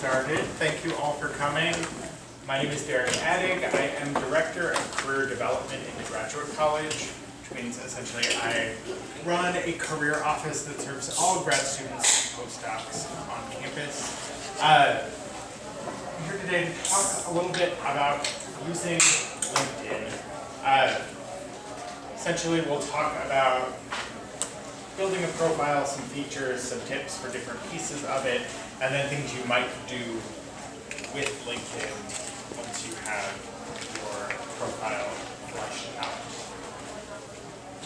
started. Thank you all for coming. My name is Derek Addig. I am Director of Career Development in the Graduate College, which means essentially I run a career office that serves all grad students and postdocs on campus. I'm here today to talk a little bit about using LinkedIn. Essentially, we'll talk about building a profile, some features, some tips for different pieces of it, and then things you might do with LinkedIn once you have your profile fleshed out.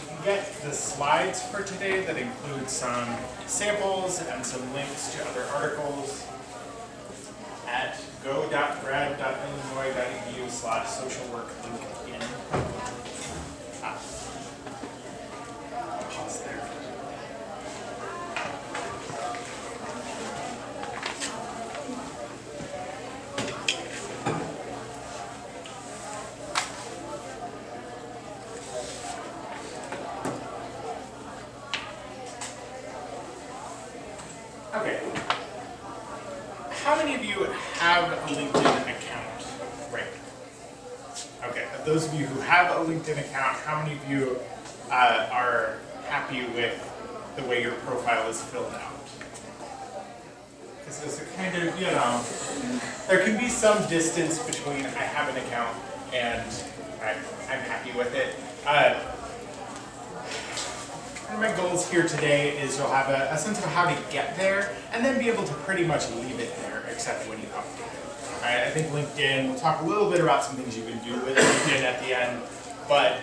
You can get the slides for today that include some samples and some links to other articles at go.grad.illinois.edu/socialworklinkedin. Pause there. Okay. How many of you have a LinkedIn account right now? Okay, of those of you who have a LinkedIn account, how many of you are happy with the way your profile is filled out? This is a kind of, there can be some distance between I have an account and I'm happy with it. One of my goals here today is you'll have a sense of how to get there and then be able to pretty much leave it there except when you update it. Right? I think LinkedIn, we'll talk a little bit about some things you can do with LinkedIn at the end, but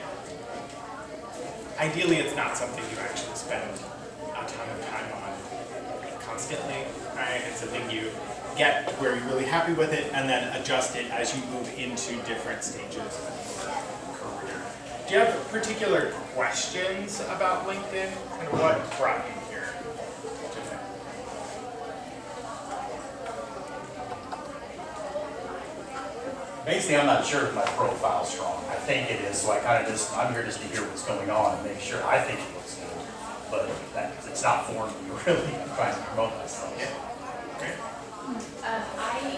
ideally it's not something you actually spend a ton of time on constantly. Right? It's a thing you get where you're really happy with it and then adjust it as you move into different stages of your career. Do you have particular questions about LinkedIn and what brought you here today? Basically, I'm not sure if my profile's strong. I think it is, so I'm here just to hear what's going on and make sure. I think it looks good, but it's not for me, really. I'm trying to promote myself. Yeah. Okay. I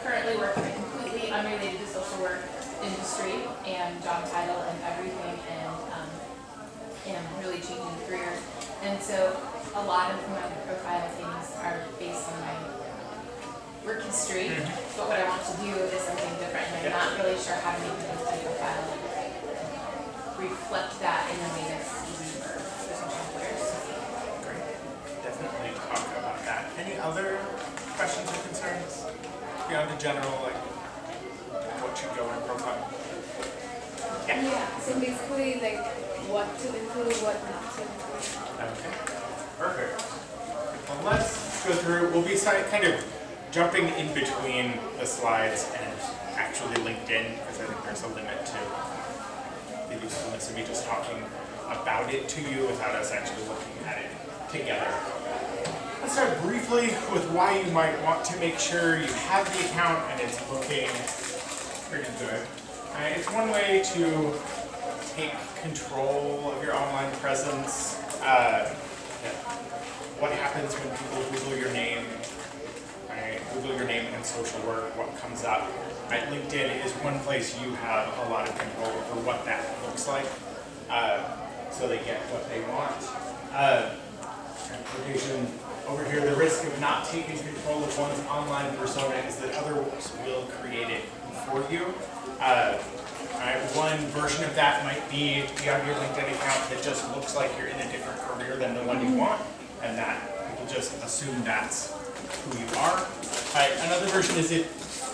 currently work in a completely unrelated to social work industry and job title and everything, and am really changing career. And so a lot of my profile things are based on my work history, but what I want to do is something different, and I'm not really sure how to make my LinkedIn profile reflect that in a way that's easy for social employers. Great. Definitely talk about that. Any other questions or concerns beyond the general, like what should go in a profile? Yeah, so basically like what to include, what not to include. Okay, perfect. Well, let's go through, we'll be kind of jumping in between the slides and actually LinkedIn, because I think there's a limit to the usefulness of me just talking about it to you without us actually looking at it together. Let's start briefly with why you might want to make sure you have the account and it's looking pretty good. It's one way to take control of your online presence. What happens when people Google your name? Google your name and social work, what comes up? LinkedIn is one place you have a lot of control over what that looks like, so they get what they want. Transportation over here, the risk of not taking control of one's online persona is that others will create it for you. One version of that might be you have your LinkedIn account that just looks like you're in a different career than the one you want, and that people just assume that's who you are. Another version is if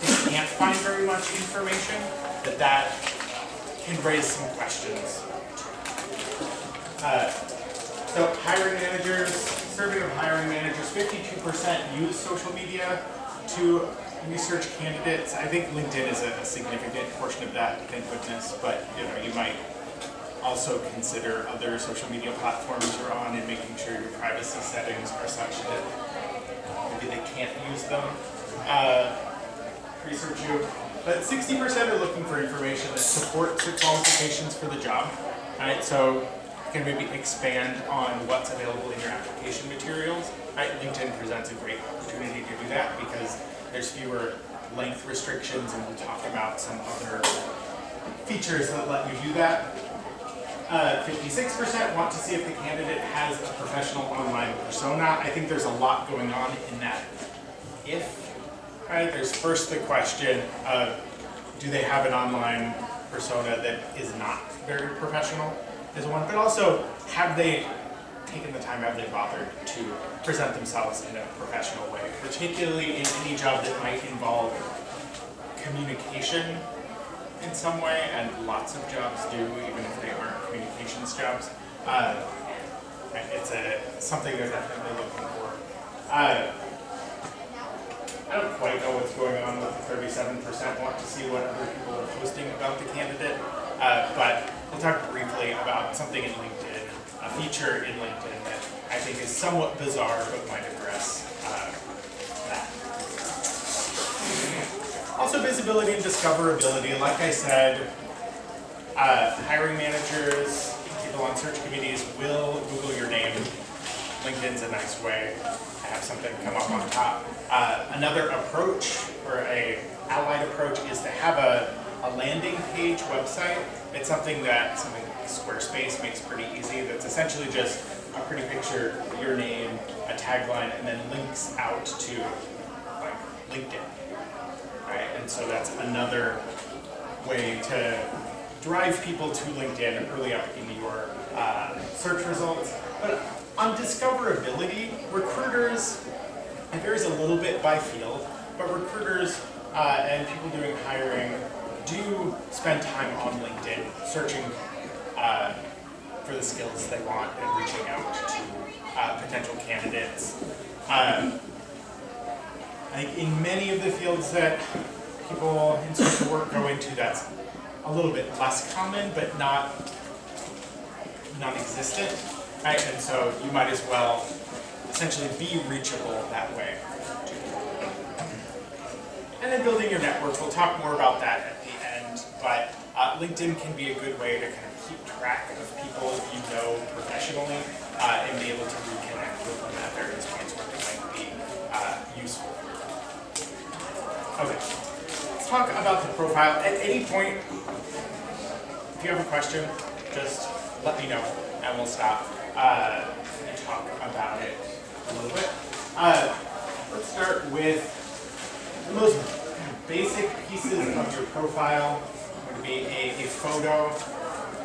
you can't find very much information, that can raise some questions. So hiring managers, survey of hiring managers, 52% use social media to research candidates. I think LinkedIn is a significant portion of that, thank goodness, but you might also consider other social media platforms you're on and making sure your privacy settings are such that maybe they can't use them. Research you. But 60% are looking for information that supports your qualifications for the job. Right? So you can maybe expand on what's available in your application materials. Right? LinkedIn presents a great opportunity to do that because There's fewer length restrictions, and we'll talk about some other features that let you do that. 56% want to see if the candidate has a professional online persona. I think there's a lot going on in that if, right? There's first the question of, do they have an online persona that is not very professional is one, but also have they taken the time, have they bothered to present themselves in a professional way, particularly in any job that might involve communication in some way, and lots of jobs do, even if they aren't communications jobs. It's something they're definitely looking for. I don't quite know what's going on with the 37% want to see what other people are posting about the candidate, but we'll talk briefly about something in LinkedIn, a feature in LinkedIn that I think is somewhat bizarre but might address that. Also, visibility and discoverability. Like I said, hiring managers, people on search committees will Google your name. LinkedIn's a nice way to have something come up on top. Another approach, or a allied approach, is to have a landing page website. It's something like Squarespace makes pretty easy. That's essentially just a pretty picture, your name, a tagline, and then links out to like LinkedIn. Right? And so that's another way to drive people to LinkedIn early up in your search results. But on discoverability, recruiters, it varies a little bit by field, but recruiters and people doing hiring do spend time on LinkedIn searching for the skills they want and reaching out to potential candidates. I think in many of the fields that people in social work go into, that's a little bit less common, but not non-existent, right? And so you might as well essentially be reachable that way. And then building your network, we'll talk more about that at the end, but LinkedIn can be a good way to kind of keep track of people you know professionally and be able to reconnect with them at various points where they might be useful. Okay, let's talk about the profile. At any point, if you have a question, just let me know and we'll stop and talk about it a little bit. Let's start with the most basic pieces of your profile. Would be a photo,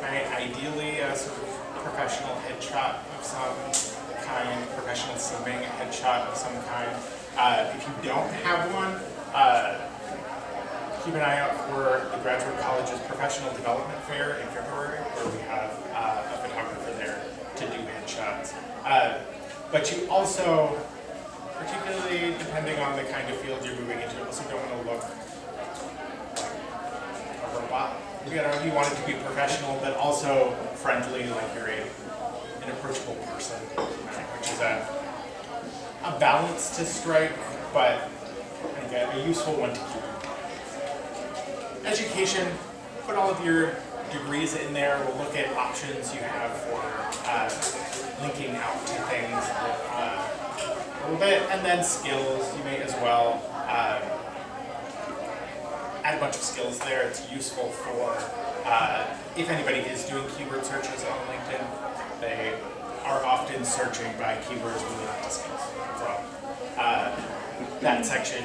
right? Ideally a sort of professional headshot of some kind, professional seeming headshot of some kind. If you don't have one, keep an eye out for the Graduate College's Professional Development Fair in February, where we have a photographer there to do headshots. But you also, particularly depending on the kind of field you're moving into, also don't want to look like a robot. You want it to be professional, but also friendly, like you're an approachable person, which is a balance to strike, but again, a useful one to keep. Education, put all of your degrees in there. We'll look at options you have for linking out to things a little bit, and then skills. You may as well add a bunch of skills there. It's useful for if anybody is doing keyword searches on LinkedIn, they are often searching by keywords related to skills. So that section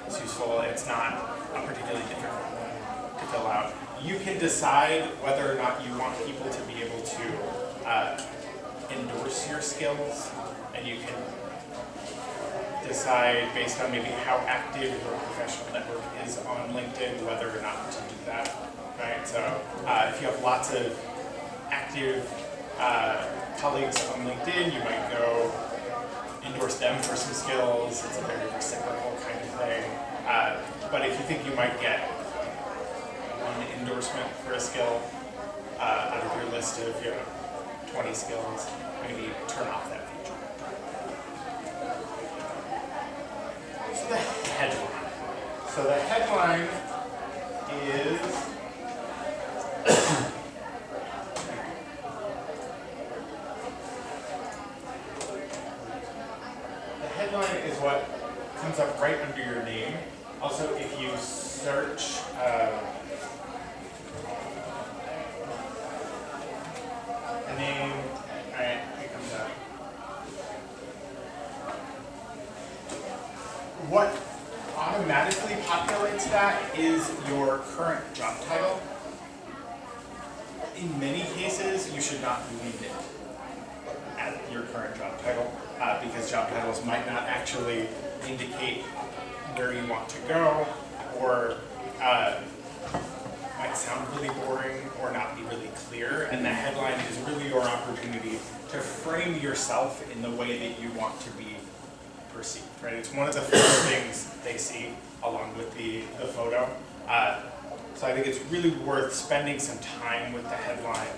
is useful. It's not a particularly difficult one to fill out. You can decide whether or not you want people to be able to endorse your skills, and you can decide based on maybe how active your professional network is on LinkedIn whether or not to do that, right? So if you have lots of active colleagues on LinkedIn, you might go endorse them for some skills. It's a very reciprocal kind of thing. But if you think you might get one endorsement for a skill out of your list of 20 skills, maybe turn off that feature. So the headline. So the headline is the headline is what comes up right under your name. Also, if you search a name, alright, it comes up. What automatically populates that is your current job title. In many cases, you should not leave it at your current job title because job titles might not actually indicate where you want to go, or might sound really boring or not be really clear, and the headline is really your opportunity to frame yourself in the way that you want to be perceived, right? It's one of the first things they see along with the photo. So I think it's really worth spending some time with the headline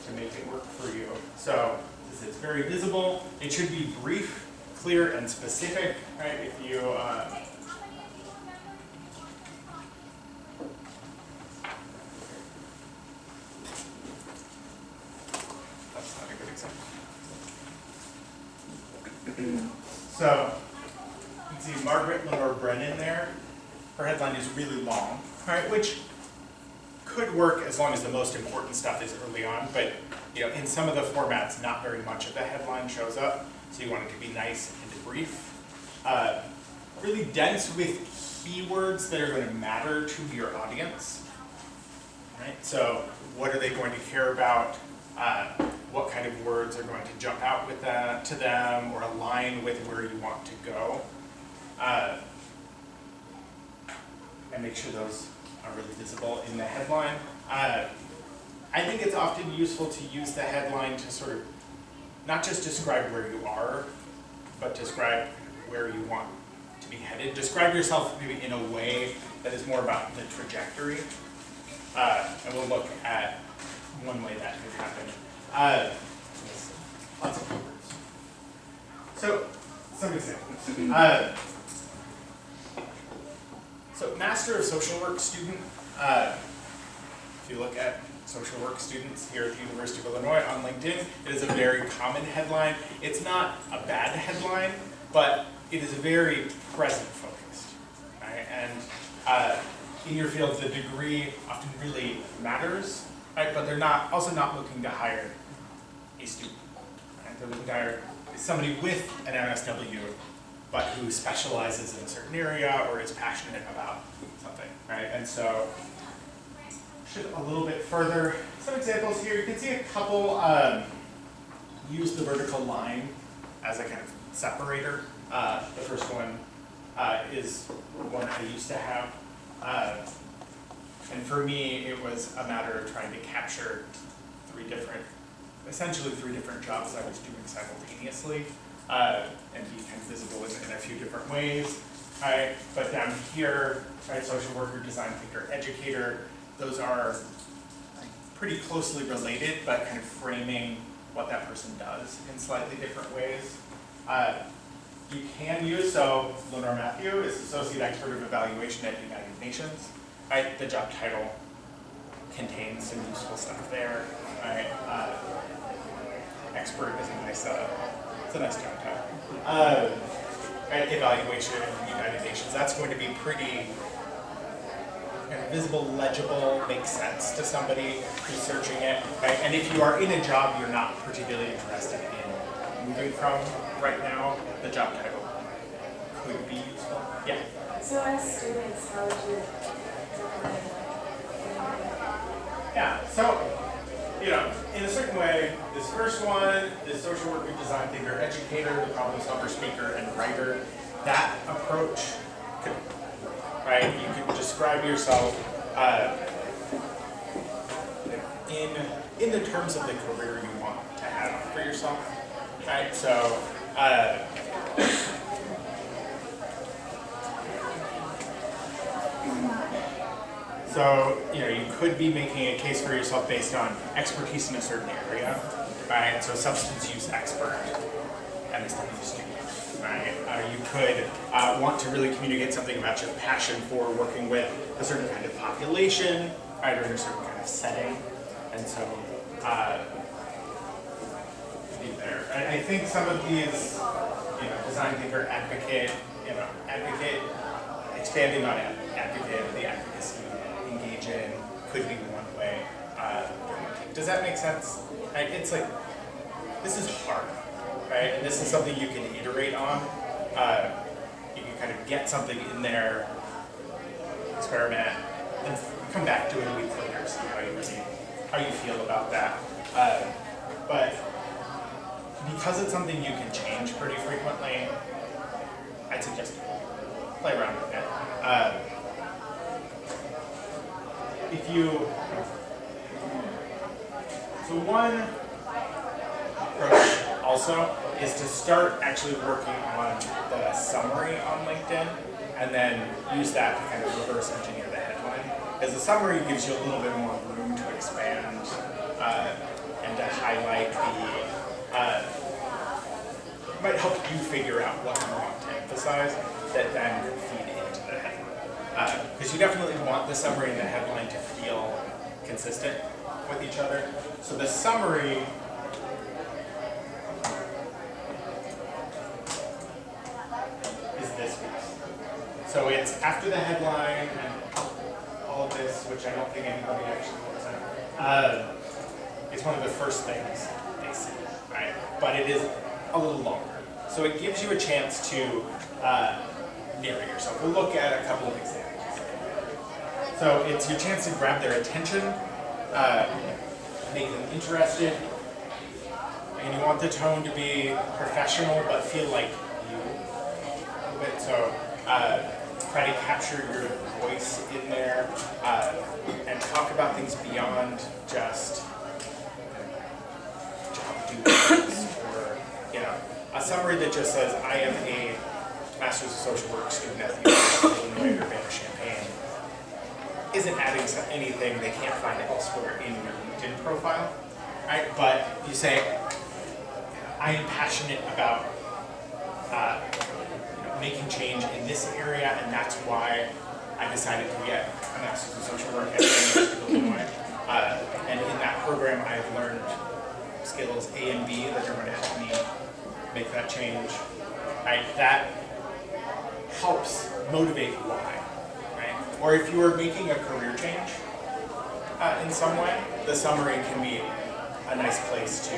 to make it work for you. So this is very visible. It should be brief, clear, and specific, right? If you that's not a good example. So you can see Margaret Lenore Brennan there. Her headline is really long, right? Which could work as long as the most important stuff is early on, but in some of the formats, not very much of the headline shows up. So you want it to be nice and brief. Really dense with keywords that are going to matter to your audience, right? So what are they going to care about? What kind of words are going to jump out with that to them or align with where you want to go? And make sure those are really visible in the headline. I think it's often useful to use the headline to sort of not just describe where you are, but describe where you want to be headed. Describe yourself maybe in a way that is more about the trajectory. And we'll look at one way that could happen. Lots of words. So, some examples. So, Master of Social Work student, if you look at social work students here at the University of Illinois on LinkedIn, it is a very common headline. It's not a bad headline, but it is very present focused. Right? And in your field, the degree often really matters, right? But they're also not looking to hire a student. Right? They're looking to hire somebody with an MSW, but who specializes in a certain area or is passionate about something, right? And so, shift a little bit further. Some examples here. You can see a couple use the vertical line as a kind of separator. The first one is one I used to have. And for me, it was a matter of trying to capture essentially three different jobs I was doing simultaneously. And be kind of visible in a few different ways. Right? But down here, right, social worker, design thinker, educator, those are pretty closely related, but kind of framing what that person does in slightly different ways. You can use, so Lenore Matthew is Associate Expert of Evaluation at United Nations. Right? The job title contains some useful stuff there. Right? Expert is it's a nice job title. Right, evaluation in the United Nations, that's going to be pretty kind of visible, legible, makes sense to somebody who's searching it. Right? And if you are in a job you're not particularly interested in moving from right now, the job title could be useful. Yeah? So as students, how would you define Yeah, so, in a certain way, this first one, the social worker, design thinker, educator, the problem solver, speaker, and writer, that approach could, right? You could describe yourself in the terms of the career you want to have for yourself, right? So, you could be making a case for yourself based on expertise in a certain area, right? So substance use expert, MSW student, right? You could want to really communicate something about your passion for working with a certain kind of population, right, or in a certain kind of setting, and so be there. I think some of these, design thinker, advocate, expanding on advocate, the advocacy, engage in, could be one way. Does that make sense? Like, it's like, this is hard, right? And this is something you can iterate on. You can kind of get something in there, experiment, then come back to it a week later, see how you feel about that. But because it's something you can change pretty frequently, I'd suggest play around with it. So one approach also is to start actually working on the summary on LinkedIn and then use that to kind of reverse engineer the headline. Because the summary gives you a little bit more room to expand and to highlight might help you figure out what you want to emphasize that then feed into the headline. Because you definitely want the summary and the headline to feel consistent with each other. So the summary is this piece. So it's after the headline and all of this, which I don't think anybody actually looks at. It's one of the first things they see, right? But it is a little longer. So it gives you a chance to narrate yourself. We'll look at a couple of examples. So it's your chance to grab their attention, make them interested, and you want the tone to be professional but feel like you a little bit. So try to capture your voice in there and talk about things beyond just job duties or, a summary that just says, I am a Master's of Social Work student at the University of Illinois Urbana-Champaign, isn't adding anything they can't find elsewhere in your LinkedIn profile, right? But you say, I am passionate about making change in this area, and that's why I decided to get a Master's of Social Work at the University of Illinois. And in that program, I've learned skills A and B that are going to help me make that change. Right? That helps motivate why. Right? Or if you are making a career change in some way, the summary can be a nice place to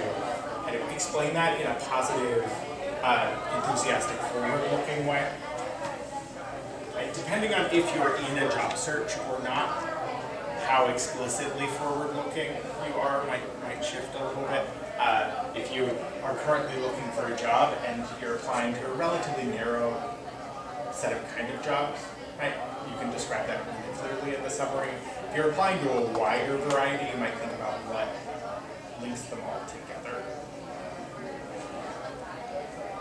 kind of explain that in a positive, enthusiastic, forward-looking way. Right? Depending on if you're in a job search or not, how explicitly forward-looking you are might shift a little bit. If you are currently looking for a job and you're applying to a relatively narrow set of kind of jobs, right? You can describe that really clearly in the summary. If you're applying to a wider variety, you might think about what links them all together.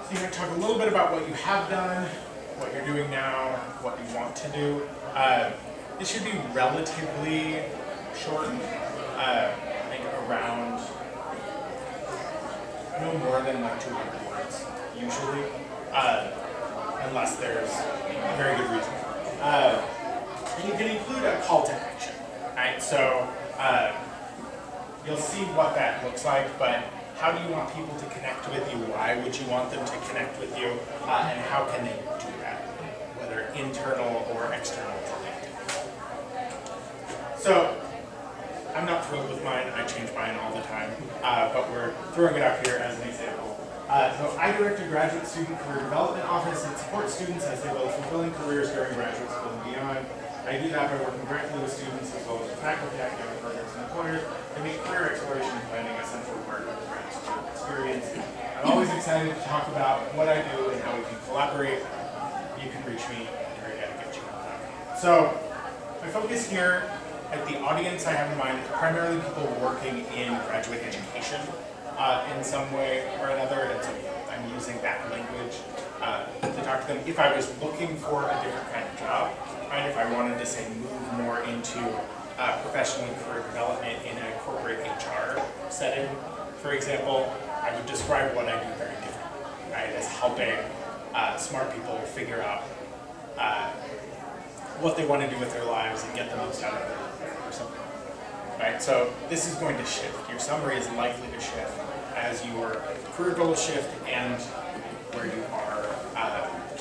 So you're going to talk a little bit about what you have done, what you're doing now, what you want to do. It should be relatively short, I think around no more than like 200 words, usually, unless there's a very good reason. And you can include a call to action, right? So you'll see what that looks like, but how do you want people to connect with you? Why would you want them to connect with you? And how can they do that, whether internal or external to LinkedIn? So I'm not thrilled with mine. I change mine all the time, but we're throwing it up here as an example. So I direct a graduate student career development office that supports students as they build fulfilling careers during graduate school and beyond. I do that by working directly with students as well as with faculty, academic programs, and employers to make career exploration and planning a central part of the grad student experience. I'm always excited to talk about what I do and how we can collaborate. You can reach me at gmail.com. So my focus here at the audience I have in mind is primarily people working in graduate education in some way or another, and so I'm using that language to talk to them. If I was looking for a different kind of job, right, if I wanted to say move more into professional and career development in a corporate HR setting, for example, I would describe what I do very differently, right, as helping smart people figure out what they want to do with their lives and get the most out of it or something. Right? So this is going to shift. Your summary is likely to shift as your career goals shift and where you are,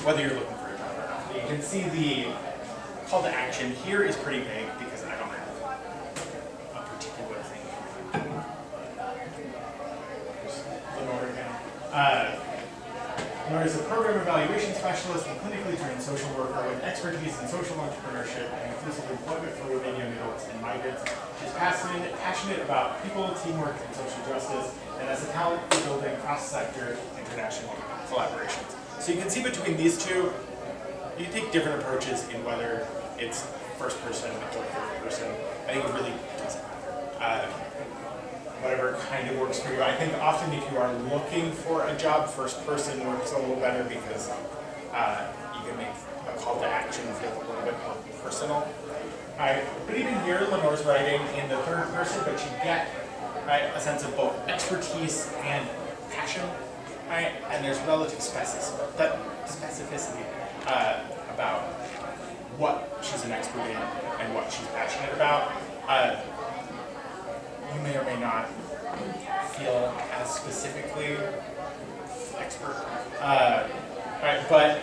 whether you're looking for a job or not. You can see the call to action here is pretty vague because I don't have a particular thing. There's Lenore again. Lenore is a program evaluation specialist and clinically trained social worker with expertise in social entrepreneurship and inclusive employment for women, young adults, and migrants. She's passionate about people, teamwork, and social justice, and has a talent for building cross-sector international collaborations. So you can see between these two, you take different approaches in whether it's first person or third person. I think it really doesn't matter. Whatever kind of works for you. I think often if you are looking for a job, first person works a little better because you can make a call to action feel a little bit more personal. But even here, Lenore's writing in the third person, but you get a sense of both expertise and passion. And there's relative specificity about what she's an expert in and what she's passionate about. You may or may not feel as specifically expert, but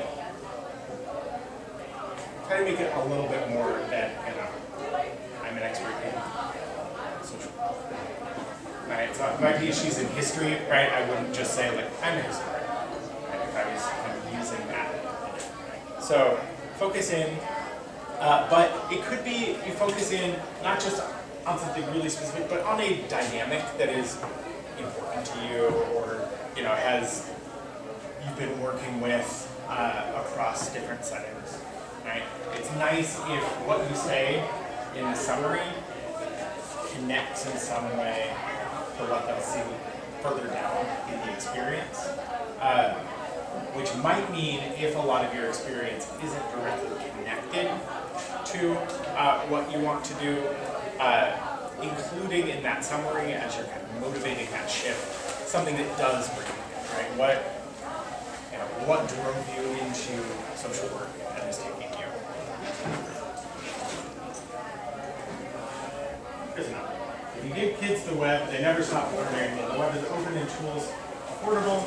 try to make it a little bit more than, I'm an expert in social. Right, so my PhD's in history, right? I wouldn't just say like, I'm a historian, right, if I was kind of using that. So focus in, but it could be you focus in not just on something really specific, but on a dynamic that is important to you, or has you've been working with across different settings. Right? It's nice if what you say in the summary connects in some way to what they'll see further down in the experience, which might mean if a lot of your experience isn't directly connected to what you want to do, including in that summary as you're kind of motivating that shift, something that does bring you in, right? What drove you into social work and is taking you? Here's another. If you give kids the web, they never stop learning. The web is open and tools affordable.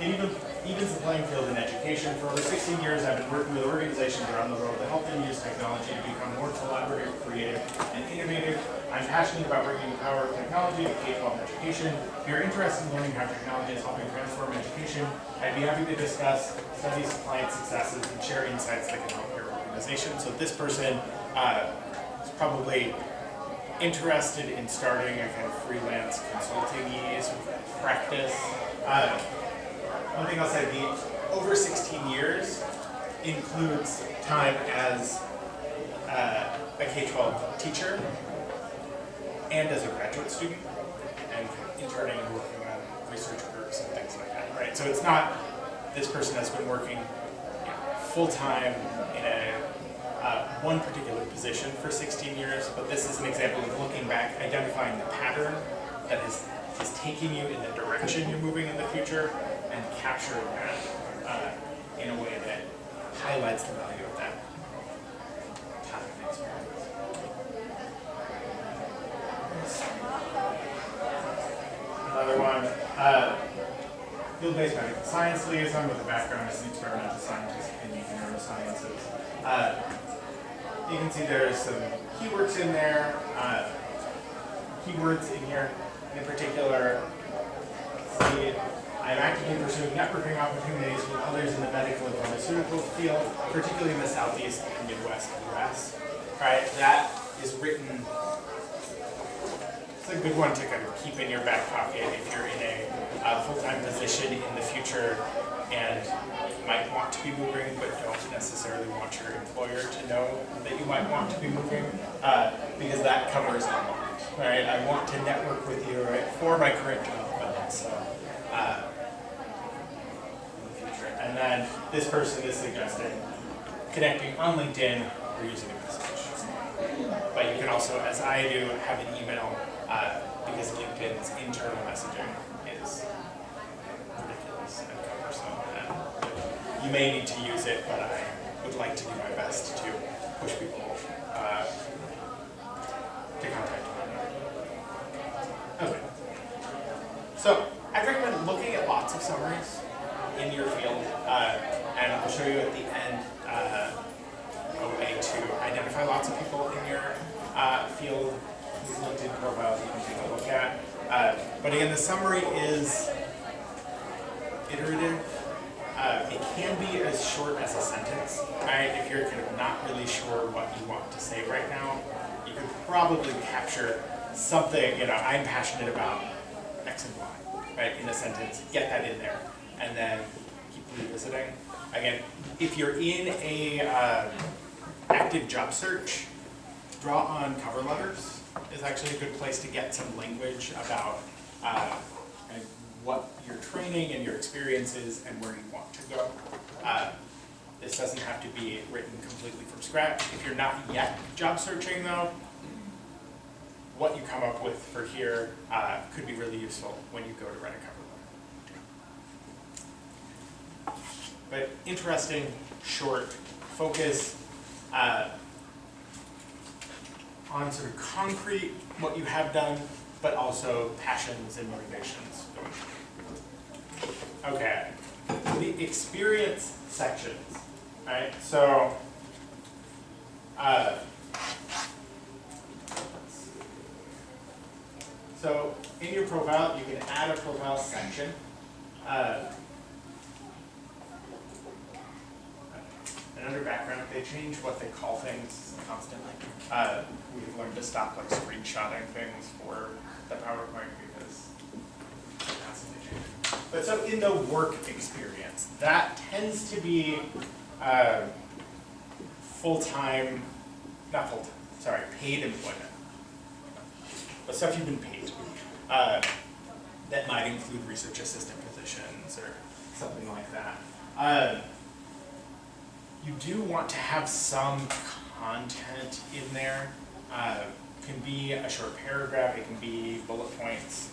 It evens the playing field in education. For over 16 years, I've been working with organizations around the world to help them use technology to become more collaborative, creative, and innovative. I'm passionate about bringing the power of technology to K-12 education. If you're interested in learning how technology is helping transform education, I'd be happy to discuss studies, client successes, and share insights that can help your organization. So this person is probably interested in starting a kind of freelance consulting-y sort of practice. One thing I'll say, the over 16 years includes time as a K-12 teacher and as a graduate student, and interning and working on research groups and things like that, right? So it's not, this person has been working full-time in a one particular position for 16 years, but this is an example of looking back, identifying the pattern that is taking you in the direction you're moving in the future, and capturing that in a way that highlights the value of that path of experience. Another one, field-based medical science liaison with a background as an experimental scientist in neurosciences. You can see there's some keywords in there, keywords in here in particular. See, I'm actively pursuing networking opportunities with others in the medical and pharmaceutical field, particularly in the Southeast and Midwest US. Right, that is written, it's a good one to kind of keep in your back pocket if you're in a full-time position in the future and might want to be moving but don't necessarily want your employer to know that you might want to be moving, because that covers a lot. Right, I want to network with you, right, for my current job, but also in the future. And then this person is suggesting connecting on LinkedIn or using a message. But you can also, as I do, have an email, because LinkedIn's internal messaging is ridiculous and cumbersome. And you may need to use it, but I would like to do my best to push people to contact you. Okay. So I recommend looking at lots of summaries in your field, and I'll show you at the end a way to by lots of people in your field whose LinkedIn profiles you can take a look at. But again, the summary is iterative. It can be as short as a sentence, right? If you're kind of not really sure what you want to say right now, you could probably capture something, I'm passionate about X and Y, right, in a sentence, get that in there, and then keep revisiting. Again, if you're in a active job search, draw on cover letters is actually a good place to get some language about kind of what your training and your experience is and where you want to go. This doesn't have to be written completely from scratch. If you're not yet job searching though, what you come up with for here could be really useful when you go to write a cover letter. But interesting, short, focus on sort of concrete what you have done, but also passions and motivations going forward. Okay, the experience sections, right? So, so in your profile, you can add a profile section. And under background, they change what they call things constantly. We've learned to stop like screenshotting things for the PowerPoint because it's constantly changing. But so in the work experience, that tends to be full-time, not full-time, sorry, paid employment. But stuff you've been paid to. That might include research assistant positions or something like that. You do want to have some content in there. It can be a short paragraph, it can be bullet points.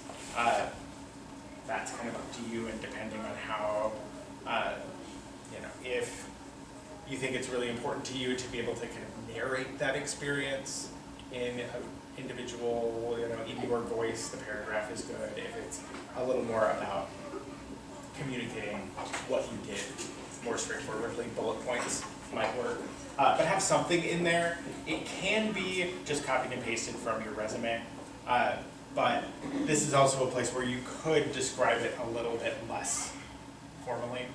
That's kind of up to you, and depending on how, if you think it's really important to you to be able to kind of narrate that experience in an individual, in your voice, the paragraph is good. If it's a little more about communicating what you did more straightforwardly, bullet points might work. But have something in there. It can be just copied and pasted from your resume, but this is also a place where you could describe it a little bit less formally,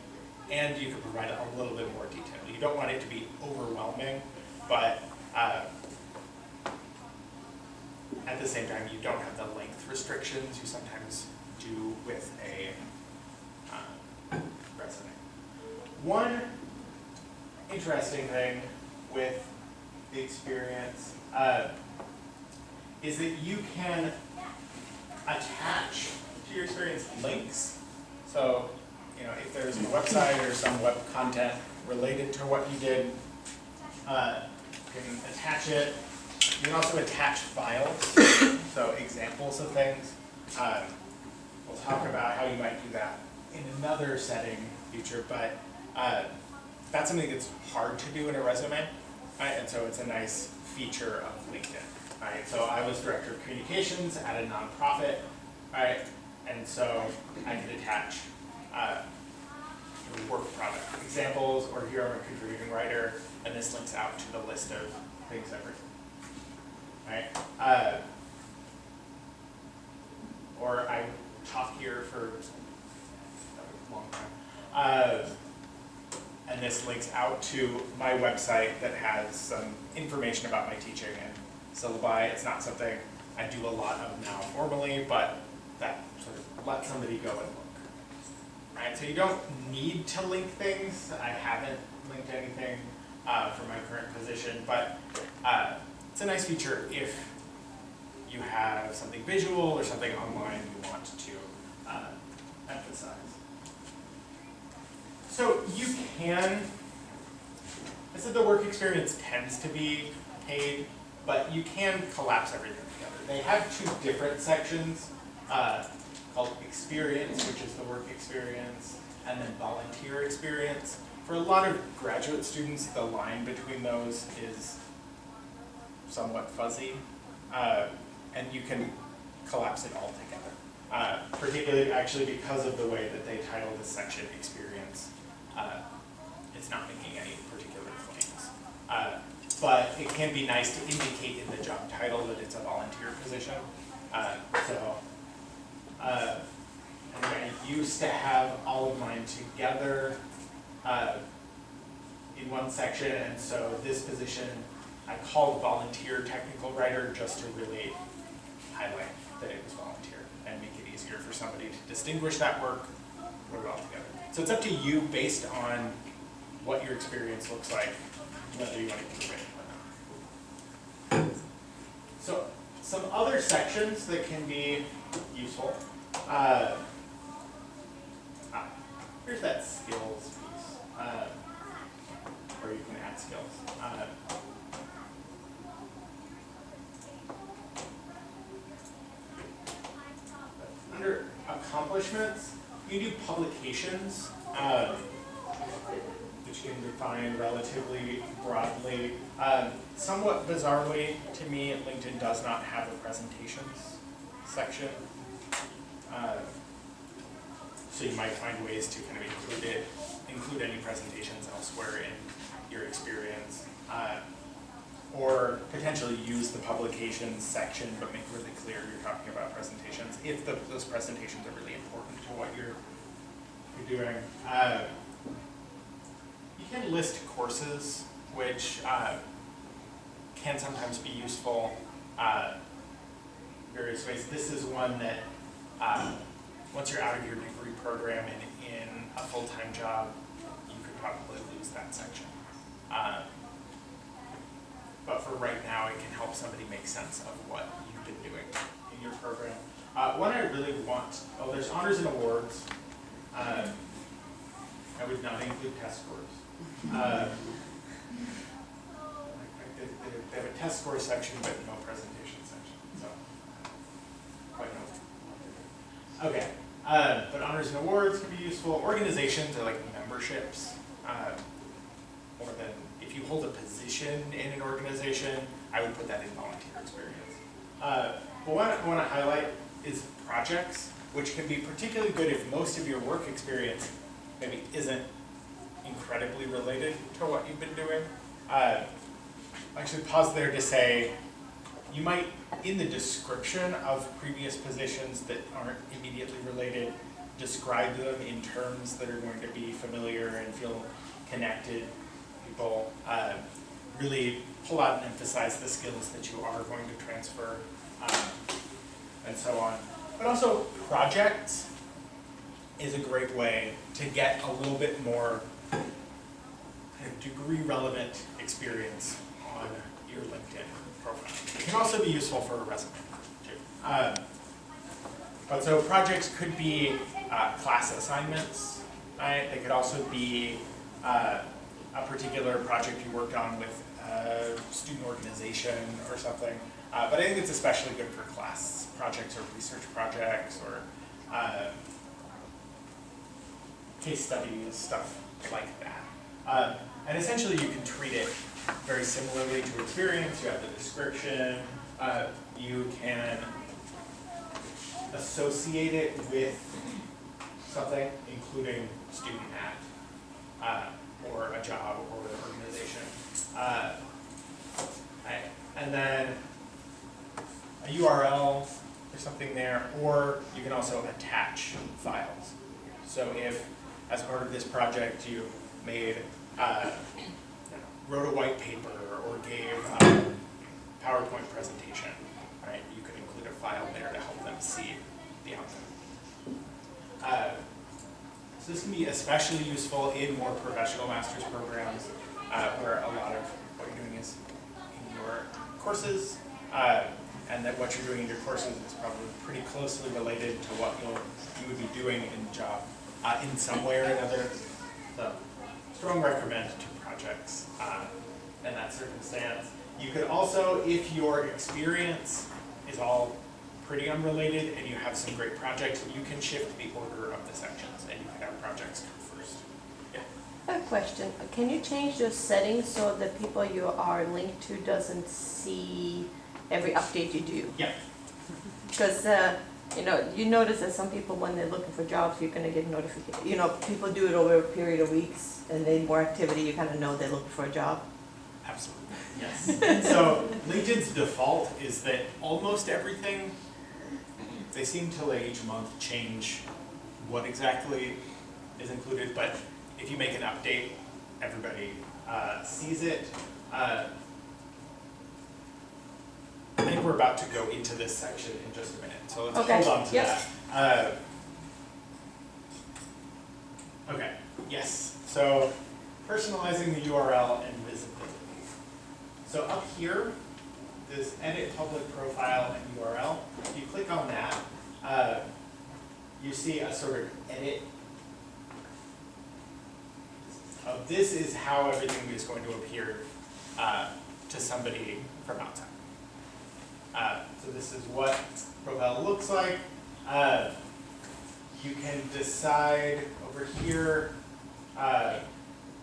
and you could provide a little bit more detail. You don't want it to be overwhelming, but at the same time, you don't have the length restrictions you sometimes do with a resume. One interesting thing with the experience is that you can attach to your experience links. So, if there's a website or some web content related to what you did, you can attach it. You can also attach files, so examples of things. We'll talk about how you might do that in another setting future, but that's something that's hard to do in a resume, right? And so it's a nice feature of LinkedIn, right? So I was director of communications at a nonprofit, right? And so I could attach work product examples, or here I'm a contributing writer, and this links out to the list of things I've written, right? Or I taught here for a long time. And this links out to my website that has some information about my teaching and syllabi. It's not something I do a lot of now formally, but that sort of lets somebody go and look. Right? So you don't need to link things. I haven't linked anything for my current position, but it's a nice feature if you have something visual or something online you want to emphasize. So you can, I said the work experience tends to be paid, but you can collapse everything together. They have two different sections called experience, which is the work experience, and then volunteer experience. For a lot of graduate students, the line between those is somewhat fuzzy, and you can collapse it all together. Particularly, actually, because of the way that they title this section experience. It's not making any particular claims. but it can be nice to indicate in the job title that it's a volunteer position. And I used to have all of mine together in one section, and so this position I called volunteer technical writer just to really highlight that it was volunteer and make it easier for somebody to distinguish that work, put it all together. So it's up to you based on what your experience looks like, whether you want to include it or not. So some other sections that can be useful. Here's that skills piece, where you can add skills. Under accomplishments, you do publications, which you can define relatively broadly. Somewhat bizarrely, to me, LinkedIn does not have a presentations section. So you might find ways to kind of include any presentations elsewhere in your experience. Or potentially use the publications section, but make really clear you're talking about presentations, if those presentations are really important to what you're doing. You can list courses, which can sometimes be useful various ways. This is one that once you're out of your degree program and in a full-time job, you could probably lose that section. But for right now, it can help somebody make sense of what you've been doing in your program. One I really want, there's honors and awards. I would not include test scores. They have a test score section, but no presentation section, so quite no. Okay, but honors and awards can be useful. Organizations are like memberships. More than, if you hold a position in an organization, I would put that in volunteer experience. But what I want to highlight is projects, which can be particularly good if most of your work experience maybe isn't incredibly related to what you've been doing. I should pause there to say, you might, in the description of previous positions that aren't immediately related, describe them in terms that are going to be familiar and feel connected. People really pull out and emphasize the skills that you are going to transfer, and so on. But also, projects is a great way to get a little bit more kind of degree-relevant experience on your LinkedIn profile. It can also be useful for a resume, too. But so projects could be class assignments, right? They could also be a particular project you worked on with a student organization or something. But I think it's especially good for class projects or research projects or case studies, stuff like that. And essentially you can treat it very similarly to experience. You have the description. You can associate it with something, including student act, or a job or an organization. And then a URL or something there, or you can also attach files. So if, as part of this project, you made, wrote a white paper or gave a PowerPoint presentation, right? You could include a file there to help them see the outcome. So this can be especially useful in more professional master's programs, where a lot of what you're doing is in your courses, and that what you're doing in your courses is probably pretty closely related to what you would be doing in the job in some way or another. So, strong recommend to projects in that circumstance. You could also, if your experience is all pretty unrelated and you have some great projects, you can shift the order of the sections and you can have projects come first. Yeah. I have a question. Can you change those settings so the people you are linked to doesn't see every update you do? Yeah. Because you notice that some people, when they're looking for jobs, you're gonna get notification. People do it over a period of weeks, and then more activity, you kind of know they're looking for a job. Absolutely, yes. So LinkedIn's default is that almost everything, they seem to like each month change what exactly is included, but if you make an update, everybody sees it. I think we're about to go into this section in just a minute, so let's Okay, hold on to yep. that. Okay, yes, so personalizing the URL and visibility. So up here, this edit public profile and URL, if you click on that, you see a sort of edit. This is how everything is going to appear to somebody from outside. So this is what profile looks like. You can decide over here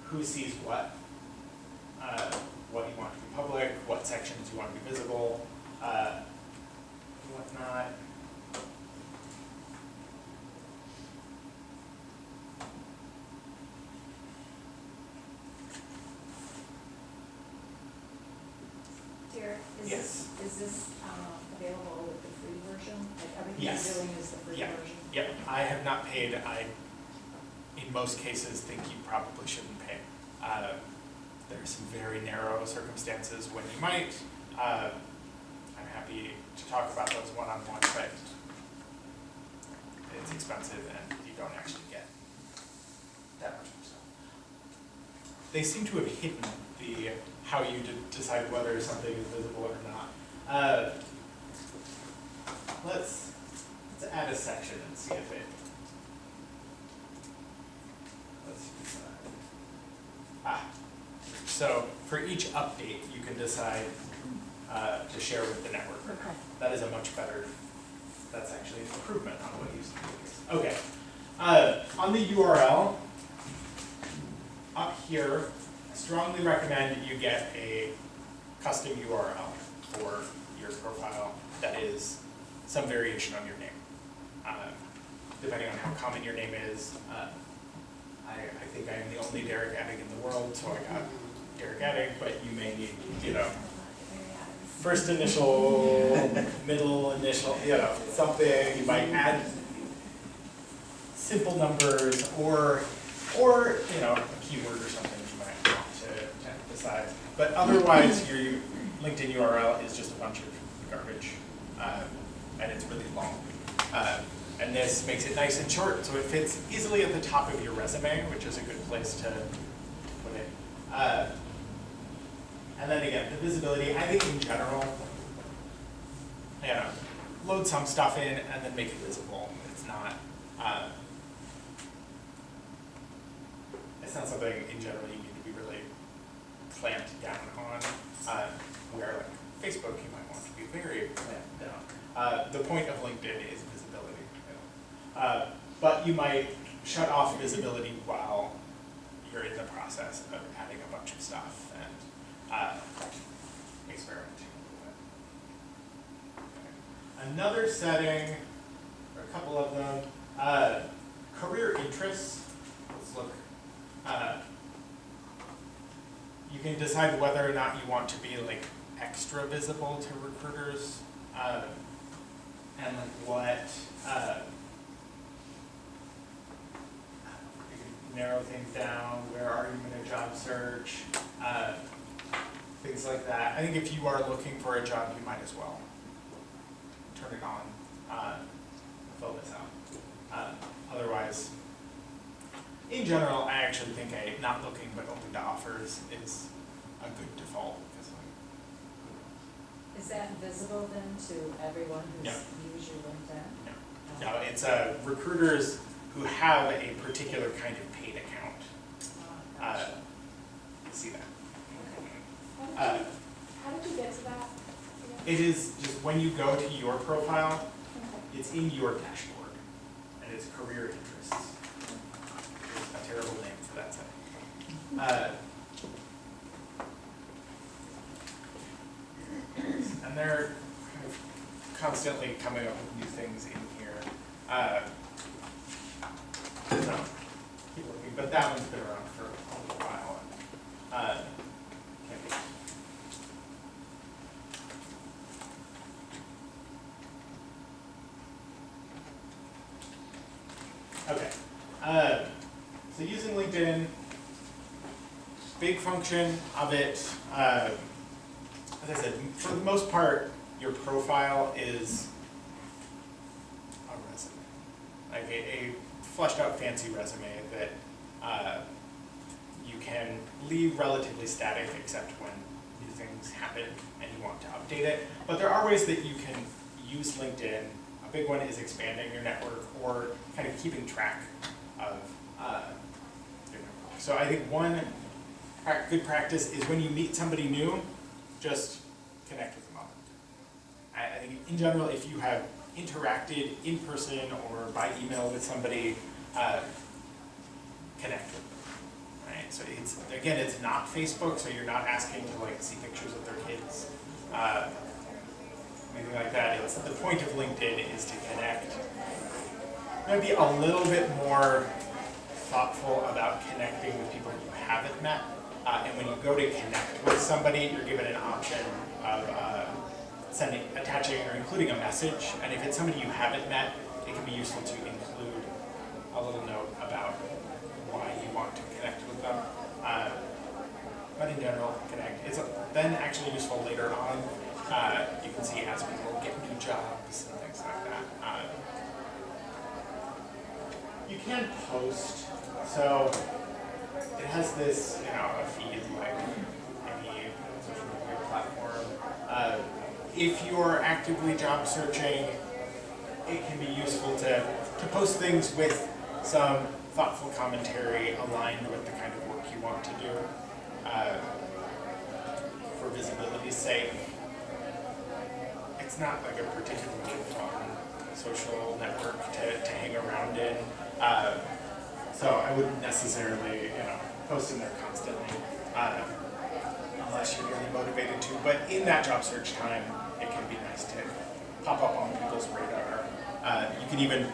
who sees what you want to be public, what sections you want to be visible, whatnot. Derek, Yes. is this available with the free version? Like everything Yes. you're doing is the free Yeah. version? Yep, I have not paid. I, in most cases, think you probably shouldn't pay. There are some very narrow circumstances when you might. I'm happy to talk about those one-on-one, but it's expensive and you don't actually get that much stuff. They seem to have hidden the how you decide whether something is visible or not. Let's add a section and see if it. Let's decide. So for each update, you can decide to share with the network. Okay. That is a much better. That's actually an improvement on what used to be the case. Okay. On the URL, up here, I strongly recommend you get a custom URL for your profile that is some variation on your name. Depending on how common your name is, I think I am the only Derek Addig in the world, so I got Derek Addig, but you may need, first initial, middle initial, something. You might add simple numbers or a keyword or something you might want to emphasize. But otherwise, your LinkedIn URL is just a bunch of garbage, and it's really long. And this makes it nice and short, so it fits easily at the top of your resume, which is a good place to put it. And then again, the visibility, I think in general, load some stuff in and then make it visible. It's not something in general you need to be really clamped down on, where like Facebook you might want to be very clamped down. The point of LinkedIn is visibility. But you might shut off visibility while you're in the process of adding a bunch of stuff and experimenting with it. Another setting, or a couple of them, career interests. Let's look. You can decide whether or not you want to be like extra visible to recruiters, and like what. You can narrow things down. Where are you in a job search? Things like that. I think if you are looking for a job, you might as well turn it on, fill this out. Otherwise, in general, I actually think a not looking but open to offers is a good default. Is that visible then to everyone who's No. used your LinkedIn? No, it's recruiters who have a particular kind of paid account. Gotcha. See that. Okay. How did you get to that? It is just when you go to your profile, Okay. it's in your dashboard, and it's career interests. It's a terrible name for that setting. And they're kind of constantly coming up with new things in here. So, keep looking, but that one's been around for a little while. Okay. function of it, as I said, for the most part, your profile is a resume, like a fleshed out fancy resume that you can leave relatively static except when new things happen and you want to update it. But there are ways that you can use LinkedIn. A big one is expanding your network or kind of keeping track of your network. So I think one good practice is when you meet somebody new, just connect with them on LinkedIn. I think in general, if you have interacted in person or by email with somebody, connect with them. Right? So it's not Facebook, so you're not asking to like see pictures of their kids, anything like that. It's the point of LinkedIn is to connect. Maybe a little bit more thoughtful about connecting with people you haven't met. And when you go to connect with somebody, you're given an option of attaching or including a message. And if it's somebody you haven't met, it can be useful to include a little note about why you want to connect with them. But in general, connect. It's then actually useful later on. You can see as people get new jobs and things like that. You can post. So it has this, a feed like any social media platform. If you're actively job searching, it can be useful to post things with some thoughtful commentary aligned with the kind of work you want to do for visibility's sake. It's not like a particularly fun social network to hang around in. So I wouldn't necessarily, post in there constantly, unless you're really motivated to. But in that job search time, it can be nice to pop up on people's radar. You can even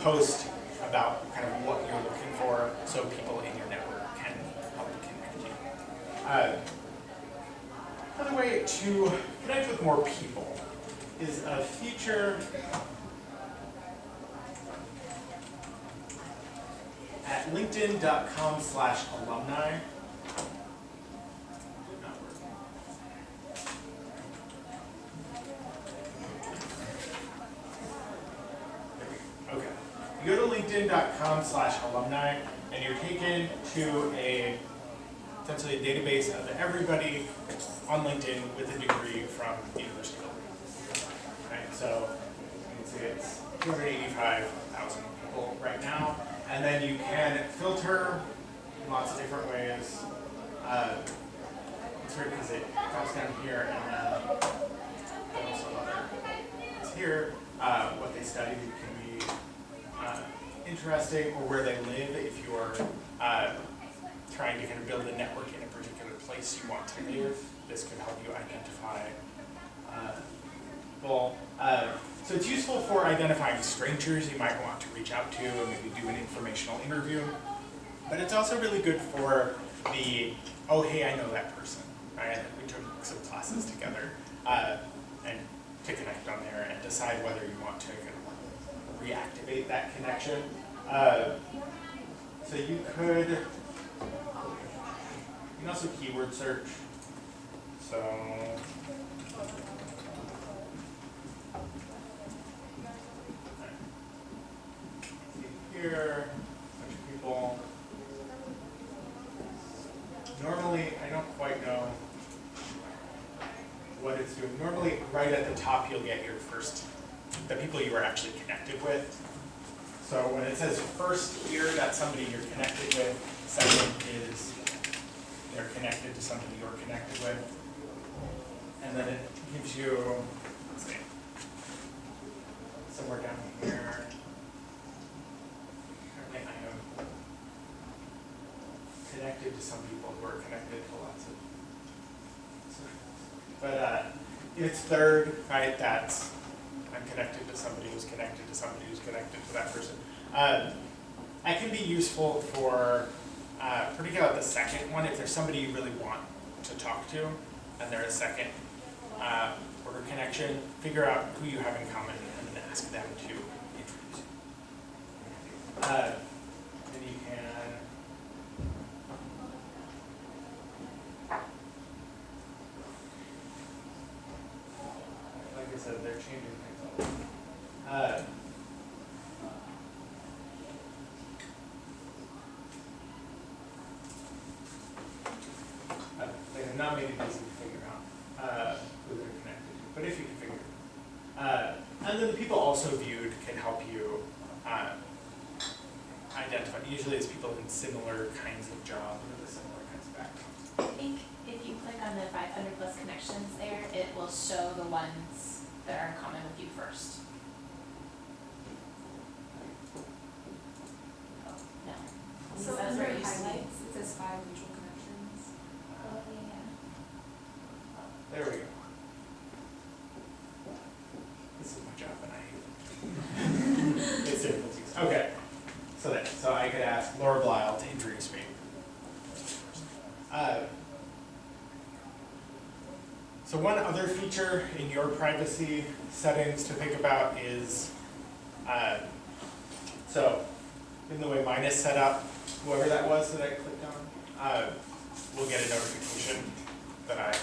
post about kind of what you're looking for, so people in your network can help connect you. Another way to connect with more people is a feature at linkedin.com/alumni. Okay. You go to linkedin.com/alumni and you're taken to essentially a database of everybody on LinkedIn with a degree from the University of Illinois. Right? So you can see it's 285,000 people right now. And then you can filter in lots of different ways. It's weird because it drops down here and then also it's here. What they studied can be interesting, or where they live if you're trying to kind of build a network in a particular place you want to live. This could help you identify people. So it's useful for identifying strangers you might want to reach out to and maybe do an informational interview. But it's also really good for the, oh, hey, I know that person. Right? We took some classes together and to connect on there and decide whether you want to kind of reactivate that connection. So you can also keyword search. So here, a bunch of people. Normally, I don't quite know what it's doing. Normally, right at the top, you'll get your the people you were actually connected with. So when it says first here, that's somebody you're connected with. Second is they're connected to somebody you're connected with. And then it gives you, let's see, somewhere down here. I am connected to some people who are connected to lots of. But if it's third, right, that's I'm connected to somebody who's connected to somebody who's connected to that person. That can be useful for, particularly the second one, if there's somebody you really want to talk to, and they're a second order connection, figure out who you have in common and then ask them to introduce you. Then you can said they're changing things all the time. They have not made it easy to figure out who they're connected to, but if you can figure it out. And then the people also viewed can help you identify. Usually it's people in similar kinds of jobs or with similar kinds of backgrounds. I think if you click on the 500 plus connections there, it will show the ones that are in common with you first. Oh, no. So That's under where you see. highlights, it says 5 mutual connections. Oh, yeah. There we go. This is my job and I hate it. It's difficulties. Okay. So I could ask Laura Blyle to introduce me. So one other feature in your privacy settings to think about is, so in the way mine is set up, whoever that was that I clicked on, will get a notification that I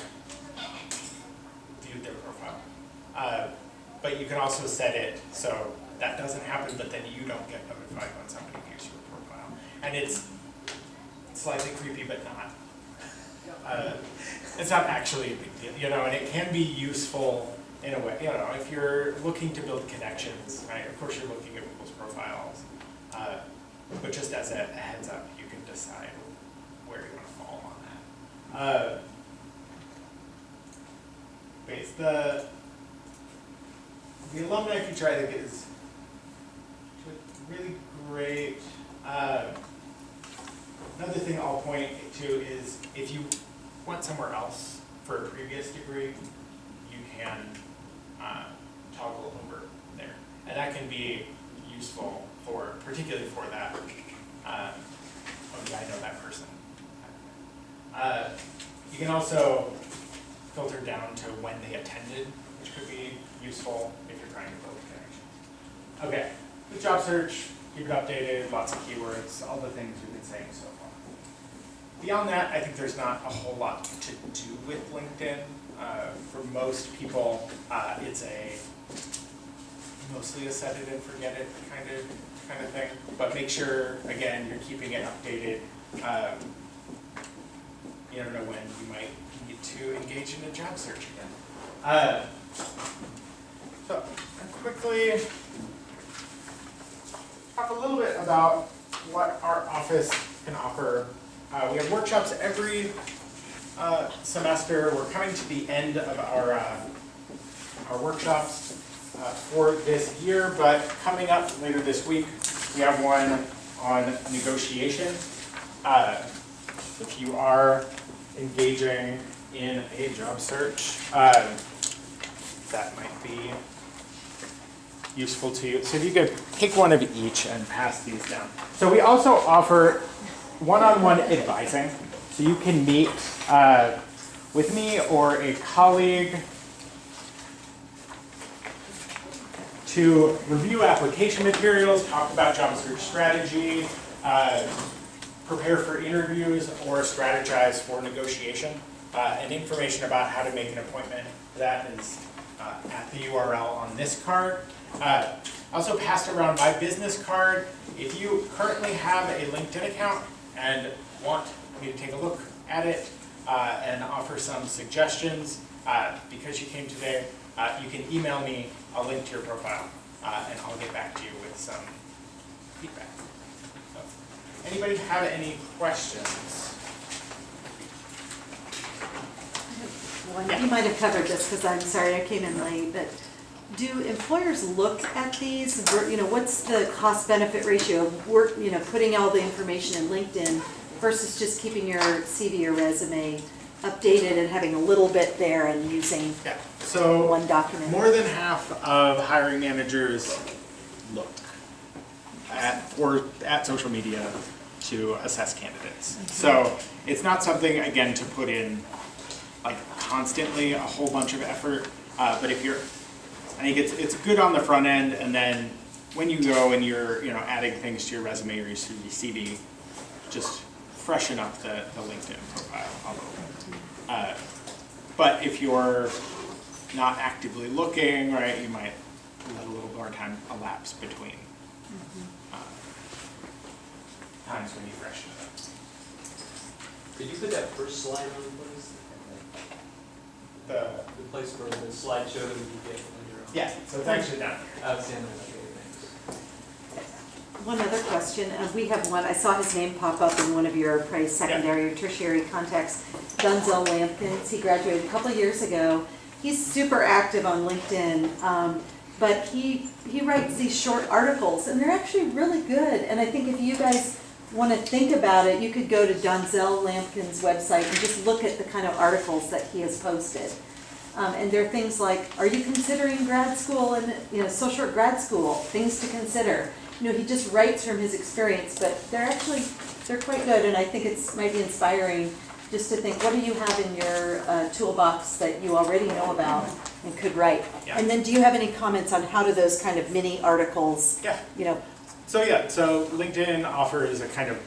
viewed their profile. But you can also set it so that doesn't happen, but then you don't get notified when somebody views your profile. And it's slightly creepy, but not. It's not actually a big deal, you know, and it can be useful in a way, you know, if you're looking to build connections, right? Of course you're looking at people's profiles, but just as a heads up, you can decide where you want to fall on that. The alumni feature I think is really great. Another thing I'll point to is if you went somewhere else for a previous degree, you can toggle over there. And that can be useful for, particularly for that, oh yeah, I know that person. You can also filter down to when they attended, which could be useful if you're trying to build connections. Okay, the job search, keep it updated, lots of keywords, all the things we've been saying so far. Beyond that, I think there's not a whole lot to do with LinkedIn. For most people, it's mostly a set it and forget it kind of thing. But make sure, again, you're keeping it updated. You never know when you might need to engage in a job search again. So I'll quickly talk a little bit about what our office can offer. We have workshops every semester. We're coming to the end of our workshops for this year, but coming up later this week, we have one on negotiation. If you are engaging in a job search, that might be useful to you. So if you could pick one of each and pass these down. So we also offer one-on-one advising. So you can meet with me or a colleague to review application materials, talk about job search strategy, prepare for interviews, or strategize for negotiation. And information about how to make an appointment, that is at the URL on this card. I also passed around my business card. If you currently have a LinkedIn account and want me to take a look at it and offer some suggestions, because you came today, you can email me a link to your profile and I'll get back to you with some feedback. So, anybody have any questions? Well, you might have covered this because I'm sorry I came in late, but do employers look at these? You know, what's the cost-benefit ratio of work, you know, putting all the information in LinkedIn versus just keeping your CV or resume updated and having a little bit there and using So one document? more than half of hiring managers look at social media to assess candidates. Okay. So it's not something, again, to put in like constantly a whole bunch of effort, but if you're, I think it's good on the front end, and then when you go and you're adding things to your resume or your CV, just freshen up the LinkedIn profile a little bit. But if you're not actively looking, right, you might let a little more time elapse between times when you freshen it up. Could you put that first slide on, please? The, The place where the slideshow that you get when you're on. yeah, so it's actually down here. Outstanding, okay, thanks. One other question, we have one, I saw his name pop up in one of your probably secondary or tertiary contacts, Dunzel Lampkins, he graduated a couple of years ago. He's super active on LinkedIn, but he writes these short articles, and they're actually really good. And I think if you guys want to think about it, you could go to Dunzel Lampkin's website and just look at the kind of articles that he has posted. And there are things like, are you considering grad school and, social work grad school, things to consider. He just writes from his experience, but they're quite good, and I think it's might be inspiring just to think, what do you have in your toolbox that you already know about and could write? Yeah. And then do you have any comments on how do those kind of mini articles, Yeah. So LinkedIn offers a kind of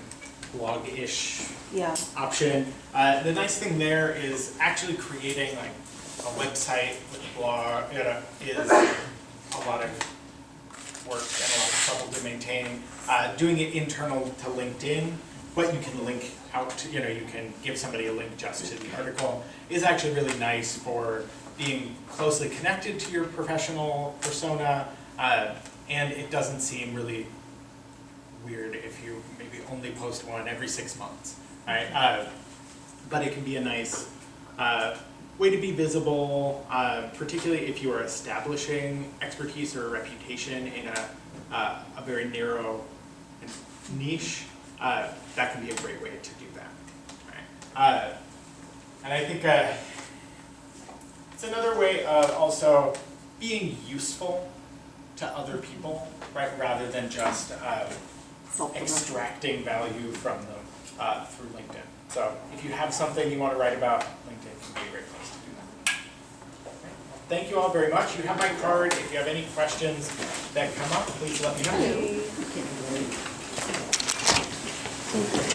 blog-ish yeah, option. The nice thing there is actually creating like a website with a blog is a lot of work and a lot of trouble to maintain. Doing it internal to LinkedIn, but you can link out to, you can give somebody a link just to the article, is actually really nice for being closely connected to your professional persona, and it doesn't seem really weird if you maybe only post one every 6 months, right? But it can be a nice way to be visible, particularly if you are establishing expertise or a reputation in a very narrow niche. That can be a great way to do that, right? And I think it's another way of also being useful to other people, right? Rather than just extracting value from them through LinkedIn. So if you have something you want to write about, LinkedIn can be a great place to do that. Thank you all very much. You have my card. If you have any questions that come up, please let me know.